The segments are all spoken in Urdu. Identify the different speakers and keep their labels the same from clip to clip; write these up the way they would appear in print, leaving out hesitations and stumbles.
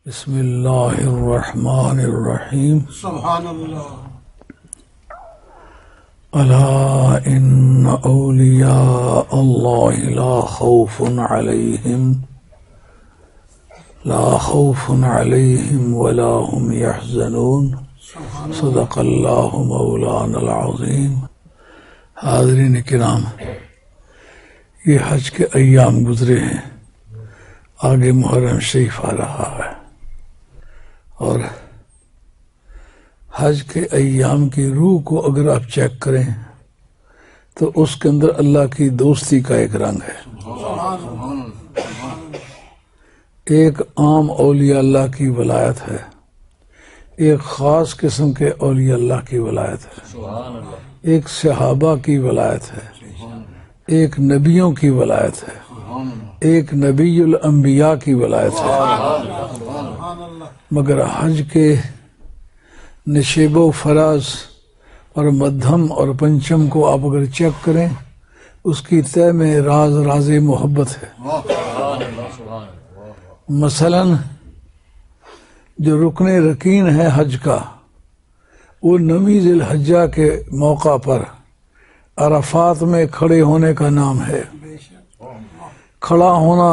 Speaker 1: بسم اللہ الرحمن الرحیم
Speaker 2: سبحان اللہ.
Speaker 1: الا ان اولیاء اللہ لا خوف علیہم ولا هم یحزنون. صدق اللہ مولانا العظیم. حاضرین کرام، یہ حج کے ایام گزرے ہیں، آگے محرم شریف آ رہا ہے، اور حج کے ایام کی روح کو اگر آپ چیک کریں تو اس کے اندر اللہ کی دوستی کا ایک رنگ ہے. ایک عام اولیاء اللہ کی ولایت ہے، ایک خاص قسم کے اولیاء اللہ کی ولایت ہے، ایک صحابہ کی ولایت ہے، ایک نبیوں کی ولایت ہے، ایک نبی الانبیاء کی ولایت ہے. مگر حج کے نشیب و فراز اور مدھم اور پنچم کو آپ اگر چیک کریں، اس کی طے میں راز محبت ہے. مثلا جو رکن رکین ہے حج کا، وہ 9 ذی الحجہ کے موقع پر عرفات میں کھڑے ہونے کا نام ہے. کھڑا ہونا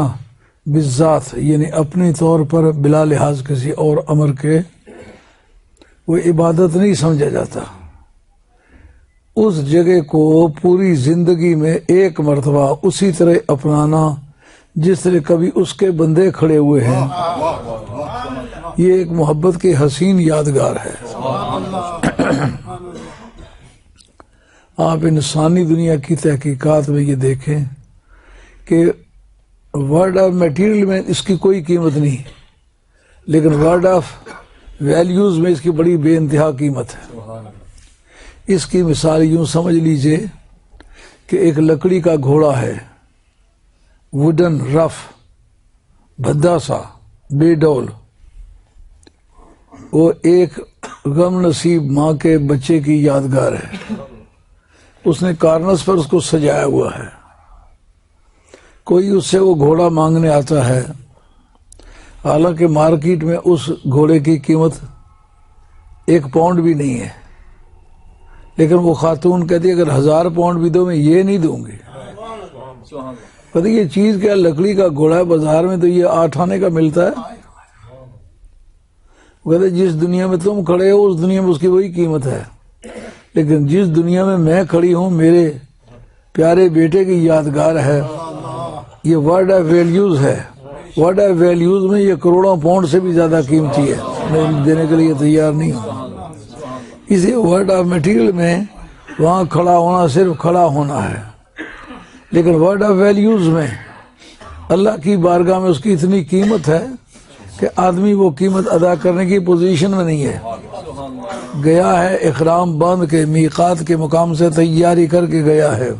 Speaker 1: بالذات یعنی اپنی طور پر بلا لحاظ کسی اور امر کے وہ عبادت نہیں سمجھا جاتا. اس جگہ کو پوری زندگی میں ایک مرتبہ اسی طرح اپنانا جس طرح کبھی اس کے بندے کھڑے ہوئے ہیں، یہ ایک محبت کی حسین یادگار ہے. آپ انسانی دنیا کی تحقیقات میں یہ دیکھیں کہ ورڈ آف میٹیریل میں اس کی کوئی قیمت نہیں، لیکن ورڈ آف ویلیوز میں اس کی بڑی بے انتہا قیمت ہے. اس کی مثال یوں سمجھ لیجئے کہ ایک لکڑی کا گھوڑا ہے، ووڈن، رف، بھدا سا، بے ڈول. وہ ایک غم نصیب ماں کے بچے کی یادگار ہے. اس نے کارنس پر اس کو سجایا ہوا ہے. کوئی اس سے وہ گھوڑا مانگنے آتا ہے، حالانکہ مارکیٹ میں اس گھوڑے کی قیمت 1 پاؤنڈ بھی نہیں ہے، لیکن وہ خاتون کہتی ہے اگر 1000 پاؤنڈ بھی دو میں یہ نہیں دوں گی. کہتی یہ چیز کیا، لکڑی کا گھوڑا ہے، بازار میں تو یہ 8 آنے کا ملتا ہے. وہ کہتے جس دنیا میں تم کھڑے ہو اس دنیا میں اس کی وہی قیمت ہے، لیکن جس دنیا میں کھڑی ہوں میرے پیارے بیٹے کی یادگار ہے. یہ ورڈ آف ویلیوز ہے. ورڈ آف ویلیوز میں یہ کروڑوں پاؤنڈ سے بھی زیادہ قیمتی ہے، میں دینے کے لیے تیار نہیں ہوں. اسی ورڈ آف میٹیریل میں وہاں کھڑا ہونا صرف کھڑا ہونا ہے، لیکن ورڈ آف ویلیوز میں اللہ کی بارگاہ میں اس کی اتنی قیمت ہے کہ آدمی وہ قیمت ادا کرنے کی پوزیشن میں نہیں ہے. گیا ہے احرام باندھ کے میقات کے مقام سے تیاری کر کے گیا ہے،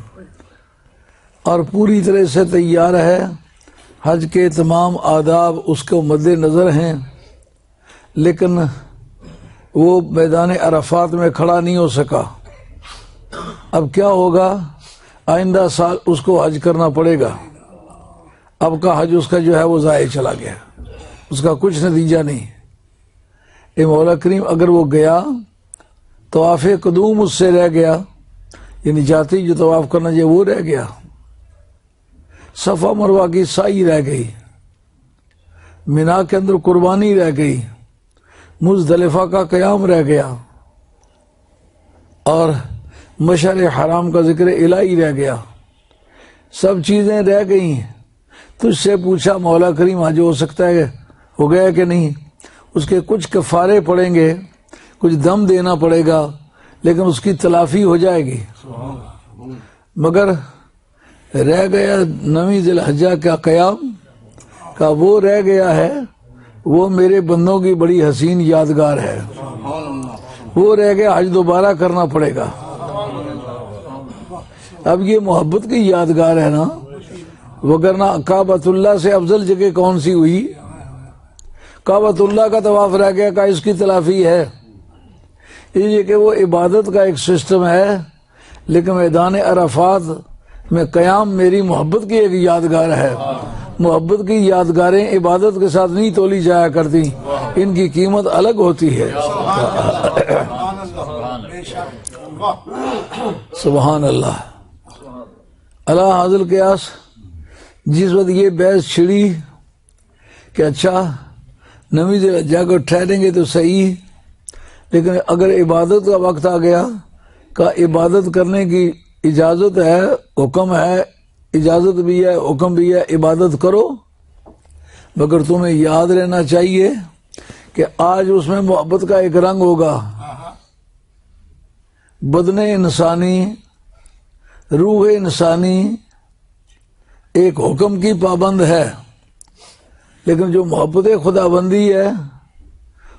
Speaker 1: اور پوری طرح سے تیار ہے. حج کے تمام آداب اس کو مد نظر ہیں، لیکن وہ میدان عرفات میں کھڑا نہیں ہو سکا. اب کیا ہوگا؟ آئندہ سال اس کو حج کرنا پڑے گا. اب کا حج اس کا جو ہے وہ ضائع چلا گیا، اس کا کچھ نتیجہ نہیں. اے مولا کریم، اگر وہ گیا طواف قدوم اس سے رہ گیا، یعنی جاتی جو طواف کرنا چاہیے وہ رہ گیا، صفا مروہ کی سعی رہ گئی، مینا کے اندر قربانی رہ گئی، مزدلفہ کا قیام رہ گیا، اور مشعر حرام کا ذکر الہی رہ گیا. سب چیزیں رہ گئی. تجھ سے پوچھا مولا کریم آج ہو سکتا ہے ہو گیا کہ نہیں؟ اس کے کچھ کفارے پڑیں گے، کچھ دم دینا پڑے گا، لیکن اس کی تلافی ہو جائے گی. مگر رہ گیا 9 ذی الحجہ کا قیام کا، وہ رہ گیا ہے. وہ میرے بندوں کی بڑی حسین یادگار ہے. وہ رہ گیا، حج دوبارہ کرنا پڑے گا. اب یہ محبت کی یادگار ہے نا، وگرنہ کعبۃ اللہ سے افضل جگہ کون سی ہوئی؟ کعبۃ اللہ کا طواف رہ گیا کا اس کی تلافی ہے. یہ کہ وہ عبادت کا ایک سسٹم ہے، لیکن میدان عرفات میں قیام میری محبت کی ایک یادگار ہے. محبت کی یادگاریں عبادت کے ساتھ نہیں تولی جایا کرتی، ان کی قیمت الگ ہوتی ہے۔ سبحان اللہ۔ اللہ حاضر قیاس، جس وقت یہ بحث چھڑی کہ اچھا نویں جا کر ٹھہریں گے تو صحیح، لیکن اگر عبادت کا وقت آ گیا کہ عبادت کرنے کی اجازت ہے، حکم ہے، اجازت بھی ہے، حکم بھی ہے، عبادت کرو، مگر تمہیں یاد رہنا چاہیے کہ آج اس میں محبت کا ایک رنگ ہوگا۔ بدن انسانی، روح انسانی ایک حکم کی پابند ہے، لیکن جو محبت خدا بندی ہے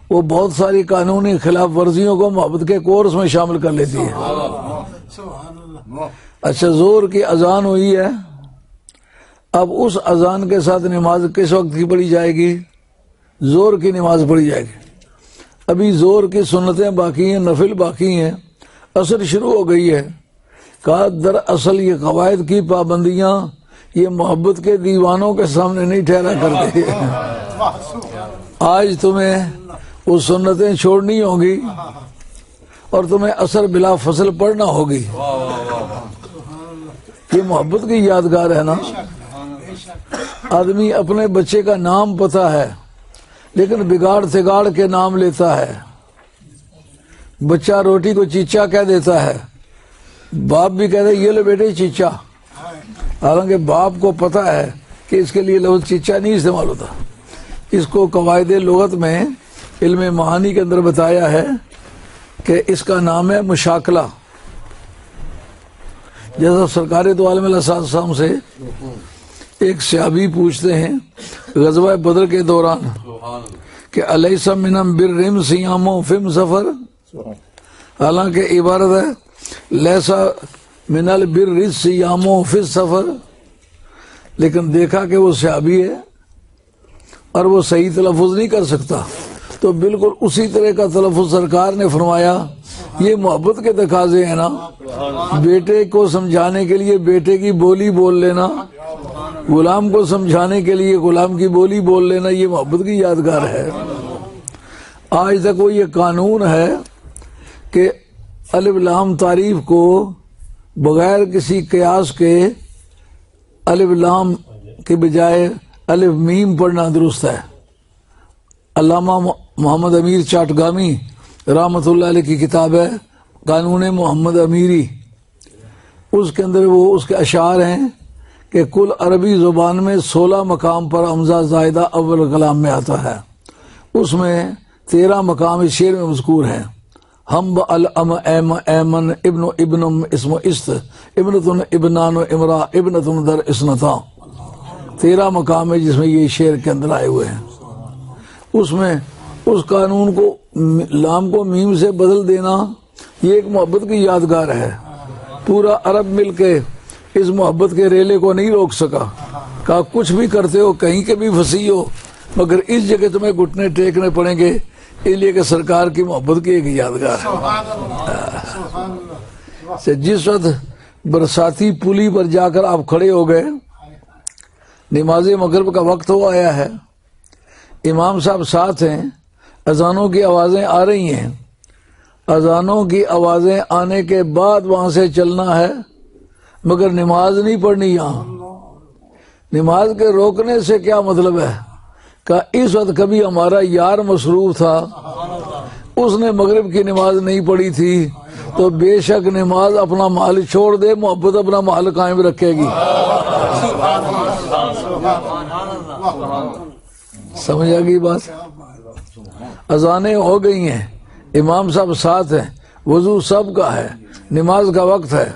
Speaker 1: وہ بہت ساری قانونی خلاف ورزیوں کو محبت کے کورس میں شامل کر لیتی ہے۔ اچھا، زور کی اذان ہوئی ہے، اب اس اذان کے ساتھ نماز کس وقت کی پڑھی جائے گی؟ زور کی نماز پڑھی جائے گی۔ ابھی زور کی سنتیں باقی ہیں، نفل باقی ہیں، عصر شروع ہو گئی ہے۔ کہا دراصل یہ قواعد کی پابندیاں یہ محبت کے دیوانوں کے سامنے نہیں ٹھہرا کرتے۔ آج تمہیں وہ سنتیں چھوڑنی ہوں گی اور تمہیں عصر بلا فصل پڑھنا ہوگی۔ یہ محبت کی یادگار ہے نا۔ آدمی اپنے بچے کا نام پتا ہے لیکن بگاڑ تگاڑ کے نام لیتا ہے۔ بچہ روٹی کو چیچا کہہ دیتا ہے، باپ بھی کہتا ہے یہ لو بیٹے چیچا، حالانکہ باپ کو پتا ہے کہ اس کے لیے لفظ چیچا نہیں استعمال ہوتا۔ اس کو قواعد لغت میں علم معانی کے اندر بتایا ہے کہ اس کا نام ہے مشاکلہ۔ جیسا سرکار دو عالم علیہ السلام سے ایک صحابی پوچھتے ہیں غزوہ بدر کے دوران کہ الیس من البر صیام فی سفر، حالانکہ عبارت ہے لیسا من البر صیام فی سفر، لیکن دیکھا کہ وہ صحابی ہے اور وہ صحیح تلفظ نہیں کر سکتا، تو بالکل اسی طرح کا تلفظ سرکار نے فرمایا۔ یہ محبت کے تقاضے ہیں نا، بیٹے کو سمجھانے کے لیے بیٹے کی بولی بول لینا، غلام کو سمجھانے کے لیے غلام کی بولی بول لینا، یہ محبت کی یادگار ہے۔ آج تک وہ یہ قانون ہے کہ الف لام تعریف کو بغیر کسی قیاس کے الف لام کے بجائے الف میم پڑھنا درست ہے۔ علامہ محمد امیر چاٹگامی رحمۃ اللہ علیہ کی کتاب ہے قانون محمد امیری، اس کے اندر وہ اس کے اشعار ہیں کہ کل عربی زبان میں 16 مقام پر حمزہ زائدہ اول کلام میں آتا ہے، اس میں 13 مقام اس شعر میں مذکور ہیں۔ ہم الام ایم ایمن ابن ابنم اسم است ابنتن ابنان و امرا ابنتن در اسنتا، 13 مقام ہے جس میں یہ شعر کے اندر آئے ہوئے ہیں۔ اس میں اس قانون کو لام کو میم سے بدل دینا یہ ایک محبت کی یادگار ہے۔ پورا عرب مل کے اس محبت کے ریلے کو نہیں روک سکا، کہا کچھ بھی کرتے ہو کہیں کے بھی پھنسی ہو مگر اس جگہ تمہیں گھٹنے ٹیکنے پڑیں گے، اس لیے کہ سرکار کی محبت کی ایک یادگار ہے۔ جس وقت برساتی پلی پر جا کر آپ کھڑے ہو گئے، نماز مغرب کا وقت ہو آیا ہے، امام صاحب ساتھ ہیں، اذانوں کی آوازیں آ رہی ہیں، اذانوں کی آوازیں آنے کے بعد وہاں سے چلنا ہے، مگر نماز نہیں پڑھنی یہاں۔ نماز کے روکنے سے کیا مطلب ہے کہ اس وقت کبھی ہمارا یار مصروف تھا، اس نے مغرب کی نماز نہیں پڑھی تھی، تو بے شک نماز اپنا محل چھوڑ دے، محبت اپنا محل قائم رکھے گی۔ سمجھ آ گئی بات؟ اذانیں ہو گئی ہیں، امام صاحب ساتھ ہیں، وضو سب کا ہے، نماز کا وقت ہے۔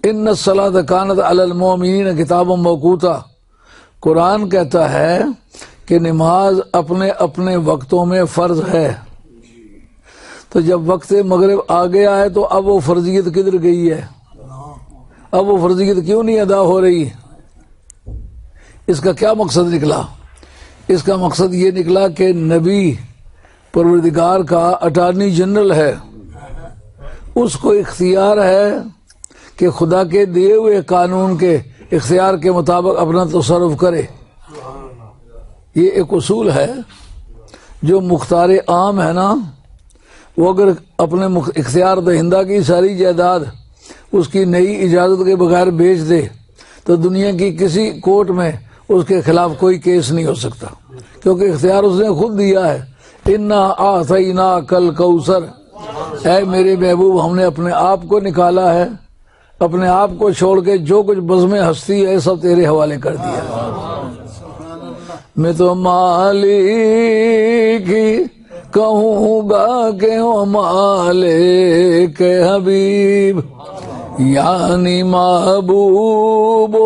Speaker 1: ان الصلاۃ کانت علی المؤمنین کتابا موقوتا، قرآن کہتا ہے کہ نماز اپنے اپنے وقتوں میں فرض ہے، تو جب وقت مغرب آ گیا ہے تو اب وہ فرضیت کدھر گئی ہے؟ اب وہ فرضیت کیوں نہیں ادا ہو رہی؟ اس کا کیا مقصد نکلا؟ اس کا مقصد یہ نکلا کہ نبی پروردگار کا اٹارنی جنرل ہے، اس کو اختیار ہے کہ خدا کے دیے ہوئے قانون کے اختیار کے مطابق اپنا تصرف کرے۔ یہ ایک اصول ہے۔ جو مختار عام ہے نا، وہ اگر اپنے اختیار دہندہ کی ساری جائیداد اس کی نئی اجازت کے بغیر بیچ دے تو دنیا کی کسی کورٹ میں اس کے خلاف کوئی کیس نہیں ہو سکتا، کیونکہ اختیار اس نے خود دیا ہے۔ انا اعطیناک الکوثر، اے میرے محبوب ہم نے اپنے آپ کو نکالا ہے، اپنے آپ کو چھوڑ کے جو کچھ بزم ہستی ہے سب تیرے حوالے کر دیا۔ میں تو مالک ہی کہوں گا کہ وہ مالک حبیب، یعنی محبوب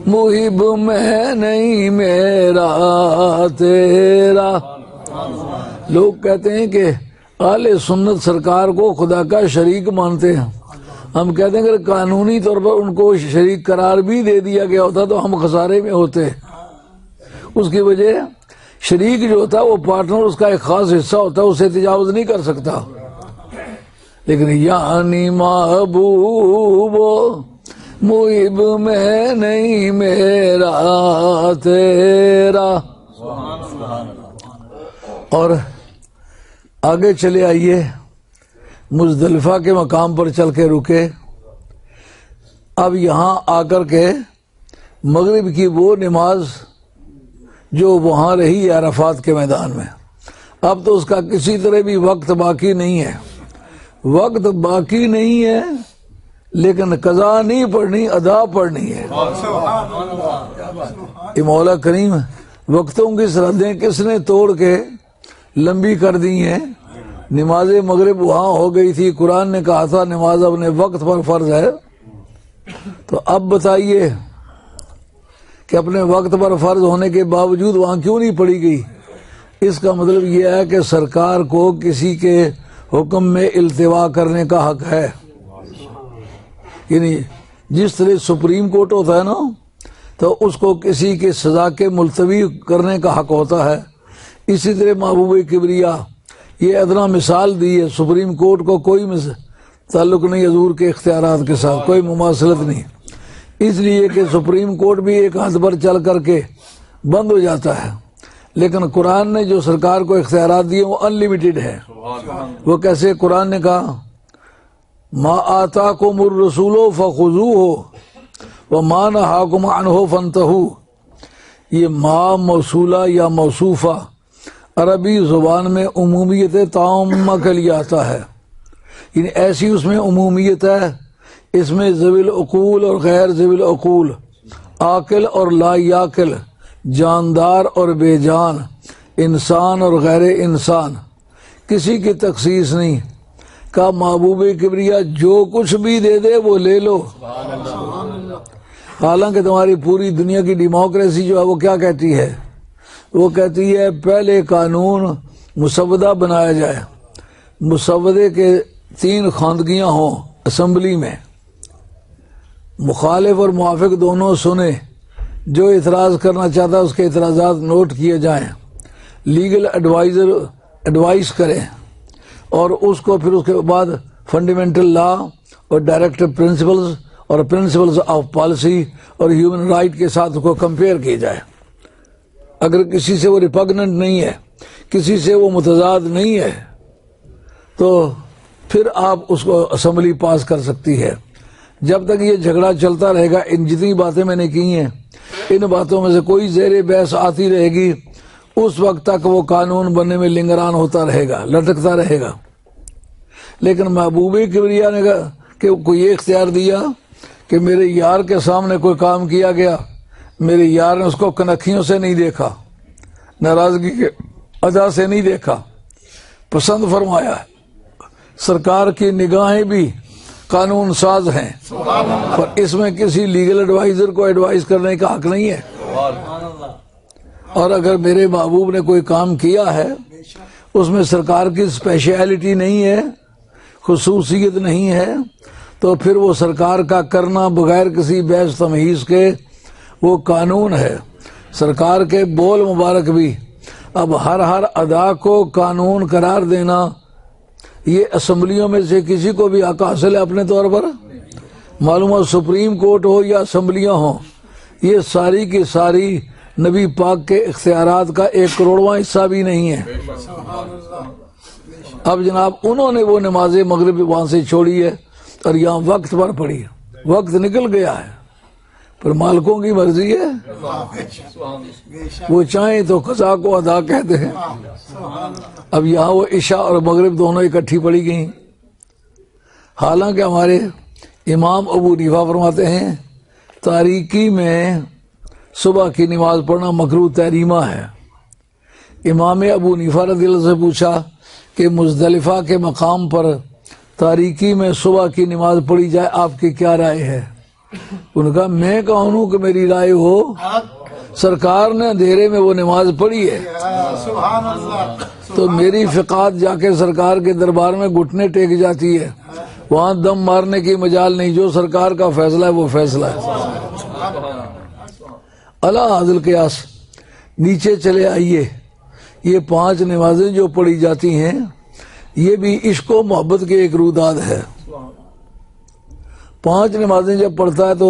Speaker 1: محب میں نہیں میرا تیرا۔ لوگ کہتے ہیں کہ اہل سنت سرکار کو خدا کا شریک مانتے ہیں۔ ہم کہتے ہیں کہ قانونی طور پر ان کو شریک قرار بھی دے دیا گیا ہوتا تو ہم خسارے میں ہوتے۔ اس کی وجہ شریک جو ہوتا ہے وہ پارٹنر اس کا ایک خاص حصہ ہوتا ہے، اسے تجاوز نہیں کر سکتا۔ لیکن یعنی محبوب محب میں نہیں میرا تیرا۔ اور آگے چلے آئیے، مزدلفہ کے مقام پر چل کے رکے۔ اب یہاں آ کر کے مغرب کی وہ نماز جو وہاں رہی عرفات کے میدان میں، اب تو اس کا کسی طرح بھی وقت باقی نہیں ہے۔ وقت باقی نہیں ہے لیکن قضا نہیں پڑھنی، ادا پڑھنی ہے۔ یہ مولا کریم وقتوں کی سرحدیں کس نے توڑ کے لمبی کر دی ہیں۔ نماز مغرب وہاں ہو گئی تھی، قرآن نے کہا تھا نماز اپنے وقت پر فرض ہے، تو اب بتائیے کہ اپنے وقت پر فرض ہونے کے باوجود وہاں کیوں نہیں پڑھی گئی؟ اس کا مطلب یہ ہے کہ سرکار کو کسی کے حکم میں التوا کرنے کا حق ہے۔ یعنی جس طرح سپریم کورٹ ہوتا ہے نا، تو اس کو کسی کے سزا کے ملتوی کرنے کا حق ہوتا ہے، اسی طرح محبوب کبریا یہ ادنا مثال دی ہے۔ سپریم کورٹ کو کوئی تعلق نہیں حضور کے اختیارات کے ساتھ، کوئی مماثلت نہیں، اس لیے کہ سپریم کورٹ بھی ایک ہاتھ پر چل کر کے بند ہو جاتا ہے۔ لیکن قرآن نے جو سرکار کو اختیارات دیے وہ ان لمیٹڈ ہے۔ وہ کیسے؟ قرآن نے کہا ما آتاکم الرسول فخذوہ وما نہاکم عنہ فانتہوا۔ یہ ما موصولہ یا موصوفہ عربی زبان میں عمومیت تامہ کے لیے آتا ہے، یعنی ایسی اس میں عمومیت ہے، اس میں ذوی العقول اور غیر ذوی العقول، عاقل اور لا یاقل، جاندار اور بے جان، انسان اور غیر انسان، کسی کی تخصیص نہیں۔ کا محبوب کبریا جو کچھ بھی دے دے وہ لے لو۔ حالانکہ تمہاری پوری دنیا کی ڈیموکریسی جو ہے وہ کیا کہتی ہے؟ وہ کہتی ہے پہلے قانون مسودہ بنایا جائے، مسودے کے 3 خواندگیاں ہوں اسمبلی میں، مخالف اور موافق دونوں سنے، جو اعتراض کرنا چاہتا ہے اس کے اعتراضات نوٹ کیے جائیں، لیگل ایڈوائزر ایڈوائز کریں، اور اس کو پھر اس کے بعد فنڈامنٹل لا اور ڈائریکٹو پرنسپلز اور پرنسپلز آف پالیسی اور ہیومن رائٹ کے ساتھ اس کو کمپیئر کیا جائے۔ اگر کسی سے وہ ریپگننٹ نہیں ہے، کسی سے وہ متضاد نہیں ہے، تو پھر آپ اس کو اسمبلی پاس کر سکتی ہے۔ جب تک یہ جھگڑا چلتا رہے گا، ان جتنی باتیں میں نے کی ہیں ان باتوں میں سے کوئی زیر بحث آتی رہے گی، اس وقت تک وہ قانون بننے میں لنگران ہوتا رہے گا، لٹکتا رہے گا۔ لیکن محبوب کبریا نے کہا کہ کوئی یہ اختیار دیا کہ میرے یار کے سامنے کوئی کام کیا گیا، میرے یار نے اس کو کنکھیوں سے نہیں دیکھا، ناراضگی کے ادا سے نہیں دیکھا، پسند فرمایا ہے۔ سرکار کی نگاہیں بھی قانون ساز ہیں، پر اس میں کسی لیگل ایڈوائزر کو ایڈوائز کرنے کا حق نہیں ہے۔ اور اگر میرے محبوب نے کوئی کام کیا ہے اس میں سرکار کی اسپیشلٹی نہیں ہے، خصوصیت نہیں ہے، تو پھر وہ سرکار کا کرنا بغیر کسی بحث تمہیز کے وہ قانون ہے۔ سرکار کے بول مبارک بھی اب ہر ادا کو قانون قرار دینا، یہ اسمبلیوں میں سے کسی کو بھی حق حاصل ہے اپنے طور پر؟ معلوم سپریم کورٹ ہو یا اسمبلیاں ہوں، یہ ساری کی ساری نبی پاک کے اختیارات کا 1 کروڑواں حصہ بھی نہیں ہے۔ اب جناب انہوں نے وہ نماز مغرب وہاں سے چھوڑی ہے اور یہاں وقت پر پڑھی ہے، وقت نکل گیا ہے، پر مالکوں کی مرضی ہے، وہ چاہیں تو قضا کو ادا کہتے ہیں۔ اب یہاں وہ عشاء اور مغرب دونوں اکٹھی پڑھی گئیں، حالانکہ ہمارے امام ابو حنیفہ فرماتے ہیں تاریکی میں صبح کی نماز پڑھنا مکروہ تحریمہ ہے۔ امام ابو حنیفہ رضی اللہ عنہ سے پوچھا کہ مزدلفہ کے مقام پر تاریکی میں صبح کی نماز پڑھی جائے، آپ کی کیا رائے ہے؟ انہوں نے کہا میں کون ہوں کہ میری رائے ہو، سرکار نے اندھیرے میں وہ نماز پڑھی ہے، تو میری فقات جا کے سرکار کے دربار میں گھٹنے ٹیک جاتی ہے، وہاں دم مارنے کی مجال نہیں، جو سرکار کا فیصلہ ہے وہ فیصلہ ہے۔ اللہ حاضر قیاس، نیچے چلے آئیے، یہ 5 نمازیں جو پڑھی جاتی ہیں یہ بھی عشق و محبت کے ایک روداد ہے۔ 5 نمازیں جب پڑھتا ہے تو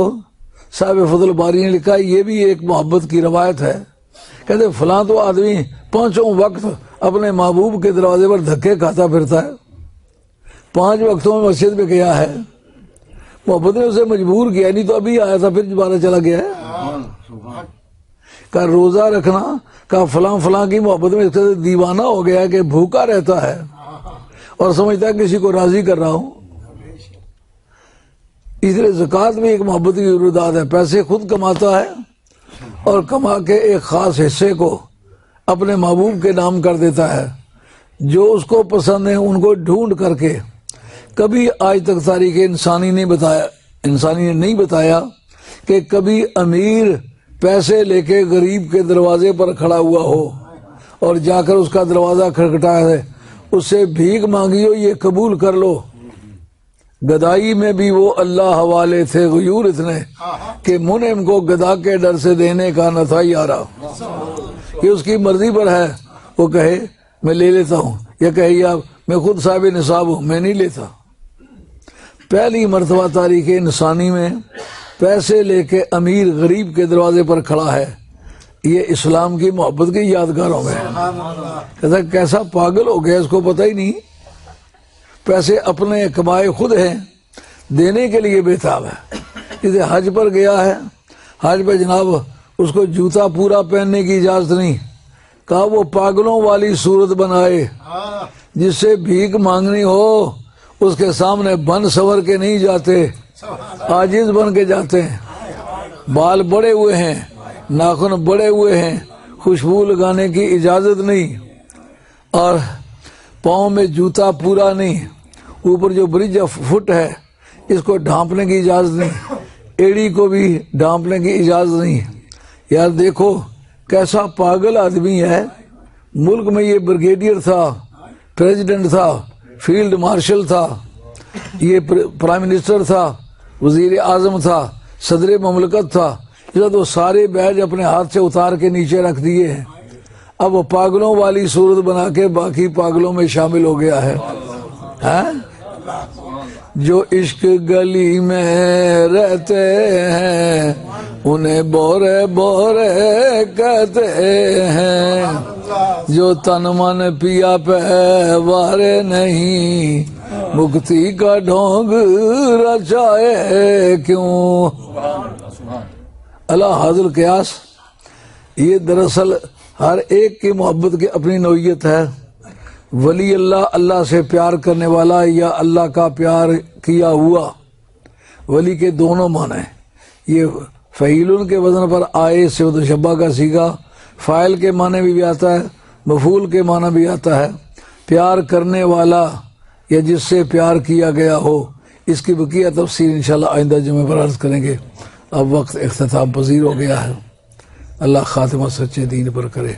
Speaker 1: صاحب فضل باری نے لکھا یہ بھی ایک محبت کی روایت ہے، کہتے فلاں تو آدمی 5 وقت اپنے محبوب کے دروازے پر دھکے کھاتا پھرتا ہے، 5 وقتوں میں مسجد میں گیا ہے، محبت نے اسے مجبور کیا، نہیں تو ابھی آیا تھا پھر دوبارہ چلا گیا ہے۔ کہ روزہ رکھنا، کہ فلاں فلاں کی محبت میں اس کا دیوانہ ہو گیا ہے کہ بھوکا رہتا ہے اور سمجھتا ہے کسی کو راضی کر رہا ہوں۔ اس لیے زکوٰۃ بھی ایک محبت کی روداد ہے، پیسے خود کماتا ہے اور کما کے ایک خاص حصے کو اپنے محبوب کے نام کر دیتا ہے، جو اس کو پسند ہے ان کو ڈھونڈ کر کے۔ کبھی آج تک تاریخ انسانی نے نہیں بتایا کہ کبھی امیر پیسے لے کے غریب کے دروازے پر کھڑا ہوا ہو اور جا کر اس کا دروازہ کھٹکھٹایا ہے، اس سے بھیک مانگی ہو یہ قبول کر لو۔ گدائی میں بھی وہ اللہ حوالے تھے غیور اتنے کہ منعم کو گدا کے ڈر سے دینے کا نہ تھا یارا۔ یہ اس کی مرضی پر ہے، وہ کہے میں لے لیتا ہوں، یا کہے یا میں خود صاحب نصاب ہوں میں نہیں لیتا۔ پہلی مرتبہ تاریخ انسانی میں پیسے لے کے امیر غریب کے دروازے پر کھڑا ہے، یہ اسلام کی محبت کی یادگاروں میں ہے۔ کیسا پاگل ہو گیا، اس کو پتہ ہی نہیں، پیسے اپنے کمائے خود ہیں، دینے کے لیے بےتاب ہے۔ جسے حج پر گیا ہے، حج پہ جناب اس کو جوتا پورا پہننے کی اجازت نہیں، کہا وہ پاگلوں والی صورت بنائے، جس سے بھیک مانگنی ہو اس کے سامنے بن سور کے نہیں جاتے، عاجز بن کے جاتے ہیں، بال بڑے ہوئے ہیں، ناخن بڑے ہوئے ہیں، خوشبو لگانے کی اجازت نہیں، اور پاؤں میں جوتا پورا نہیں، اوپر جو برج آف فٹ ہے اس کو ڈھانپنے کی اجازت نہیں، ایڑی کو بھی ڈھانپنے کی اجازت نہیں۔ یار دیکھو کیسا پاگل آدمی ہے، ملک میں یہ بریگیڈیئر تھا، پریزیڈنٹ تھا، فیلڈ مارشل تھا، یہ پرائم منسٹر تھا، وزیر اعظم تھا، صدر مملکت تھا، وہ سارے بیج اپنے ہاتھ سے اتار کے نیچے رکھ دیے ہیں، اب وہ پاگلوں والی صورت بنا کے باقی پاگلوں میں شامل ہو گیا ہے۔ جو عشق گلی میں رہتے ہیں انہیں بورے بورے کہتے ہیں، جو تن من پیا پہ وارے نہیں مکتی کا ڈھونگ رچائے کیوں۔ اللہ حاضر قیاس، یہ دراصل ہر ایک کی محبت کی اپنی نوعیت ہے۔ ولی اللہ اللہ سے پیار کرنے والا یا اللہ کا پیار کیا ہوا، ولی کے دونوں معنی ہیں۔ یہ فعیل کے وزن پر آئے صفت شبہ کا صیغہ، فاعل کے معنی بھی آتا ہے، مفعول کے معنی بھی آتا ہے۔ پیار کرنے والا یا جس سے پیار کیا گیا ہو، اس کی بقیہ تفصیل انشاءاللہ آئندہ جمعے پر عرض کریں گے۔ اب وقت اختتام پذیر ہو گیا ہے، اللہ خاتمہ سچے دین پر کرے۔